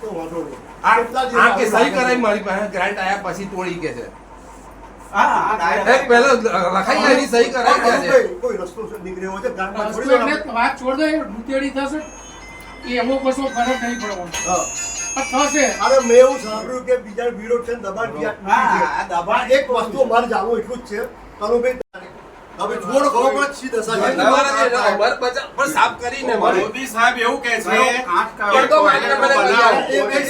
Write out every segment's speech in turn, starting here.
તો વાંધો નહીં. આ કે સહી કરાવી મારી પાસે ગ્રાન્ટ આયા પછી તોડી કે છે પેલો લખાઈ એની સહી કરાવી કે છે કોઈ રસ્તો નીકળ્યો હોય છે ગામમાં વસ્તુ થોડી એટલે વાત છોડ દે મુતેડી થશે એ એવો કશો ફરક નહીં પડવાનો હા. પણ થશે અરે મેં એવું સાંભળ્યું કે બીજા વિરોધ છે ને દબાણ દબાણ એક વસ્તુ મારે જાણવું એટલું જ છે કનુભાઈ હવે છોડ ખબર પડે શી દશા છે તમારા જે અમર બજાર પર સાફ કરીને મોદી સાહેબ એવું કહે છે કે તો મને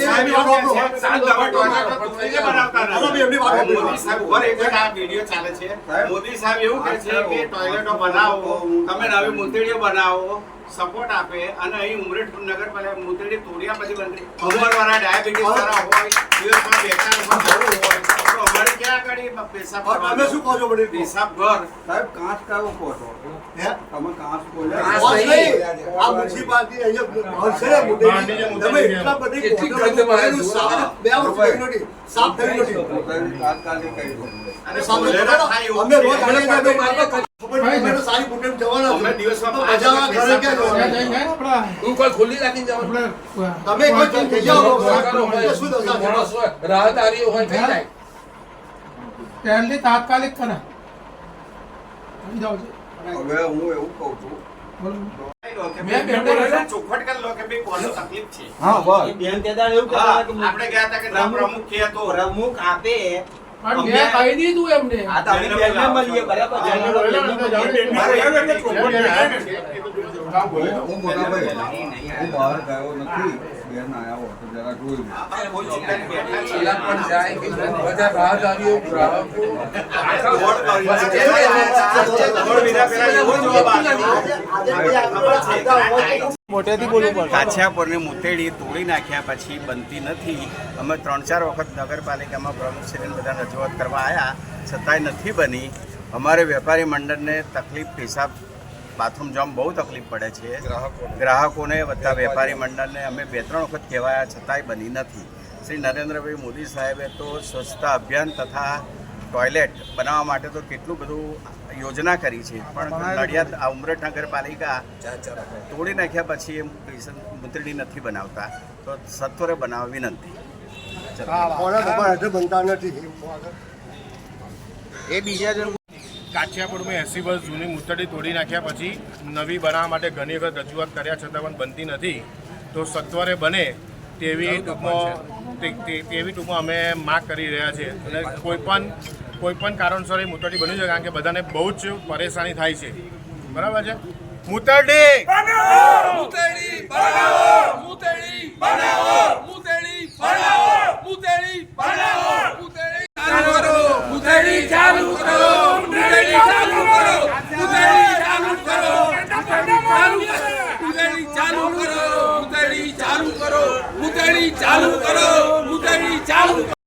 સાહેબ એવું કહે છે સાત દવા ટોયલેટ તોડીને બનાવતા નથી. એમની વાત મોદી સાહેબ ઉપર એક આ વિડિયો ચાલે છે. મોદી સાહેબ એવું કહે છે કે ટોયલેટો બનાવો, તમે નવી મૂતળીઓ બનાવો, સપોર્ટ આપે અને અહીં ઉમરેઠ નગરપાલિકા મૂતળી તોડ્યા પછી બંધ ઉંમરવાળા ડાયાબિટીસ વાળા હોય દિવસમાં 2-4 વખત જવું હોય તો અમારે ક્યાં આગળ પેશાબ કરવા તમે શું કહો છો મને પેશાબ ઘર સાહેબ કાંચ કયો કહો છો હે તમે કાંચ બોલે કાંચ બસ નહીં. આ મ્યુનિસિપાલિટી અહીંયા ઘર છે ને મોટેથી. તમે એટલા બધી કેટલી કોટરો ગંધ મારે ભરેલું સાફ 2 વર્ષ થયું નથી. સાફ થયું નથી. તાત્કાલિક કહી દો અને સાફ થયું બોલેલા નથી. થાય એવું અમે રોજ છે. જાણીએ છીએ કે અમે તો સારી મોટેલ જવાના અમે છે. દિવસમાં તો 5 મજામાં ઘરે ક્યાં જવાના? આપણા હું કોઈ ખુલ્લી રાખીને જાઉં તમે કોઈ ચીજ થઈ જાઓ શું દશા છે? માણસ હોય રાહદારીઓ હોય થઈ જાય પહેલી તાત્કાલિક કરા આવી જાવ છે હવે હું એવું કહું છું બોલો કે મેં બે બેઠો બેઠો રહેલો. ચોખવટ કરી લો કે ભાઈ કોને તકલીફ છે. હા બસ બેન કહેતા એવું હા, કહેતા કે આપણે ગયા હતા કે ના પ્રમુખ કે તો પ્રમુખ આપે પણ મેં કહી દીધું એમને આ તો અમે બેનને મળીએ બરાબર મારે એવું એટલે ચોખવટ કરી. હું મોટા ભાઈ હું બહાર ગયો નથી બેન આવ્યા હો તો જરા જોઈ લો આપણે બહુ ચિંતાની બેઠા છીએ. પેલા પણ જાય કે બધા રાહદારીઓ ગ્રાહકો આખા વોર્ડ વિના પેલા એવો જવાબ આવ્યો. કાછિયાપુરની મુતેડી તોડી નાખ્યા પછી બનતી નથી. અમે 3-4 વખત નગરપાલિકામાં પ્રમુખશ્રીને બધા રજૂઆત કરવા આવ્યા છતાંય નથી બની. અમારે વેપારી મંડળને તકલીફ પેશાબ બાથરૂમ જવામાં બહુ તકલીફ પડે છે ગ્રાહકોને બધા વેપારી મંડળને અમે 2-3 વખત કહેવાયા છતાંય બની નથી. શ્રી નરેન્દ્રભાઈ મોદી સાહેબે તો સ્વચ્છતા અભિયાન તથા ટોયલેટ બનાવવા માટે તો કેટલું બધું યોજના કરી છે પણ નડિયાદ આ ઉમરેઠ નગરપાલિકા તોડી નાખ્યા પછી એ મૂતળી નથી બનાવતા તો સત્વરે બનાવવા વિનંતી. કોના દબાણ હેઠળ બનતા નથી. કાછિયાપુરમાં 80 વર્ષ જૂની મૂતળી તોડી નાખ્યા પછી નવી બનાવવા માટે ઘણી વખત રજૂઆત કર્યા છતાં પણ બનતી નથી. તો સત્વરે બને તેવી ટૂંકમાં અમે માંગ કરી રહ્યા છીએ અને કોઈ પણ કારણસર એ મૂતળી બની છે કારણ કે બધાને બહુ જ પરેશાની થાય છે. બરાબર છે. મૂતળી ચાલુ કરો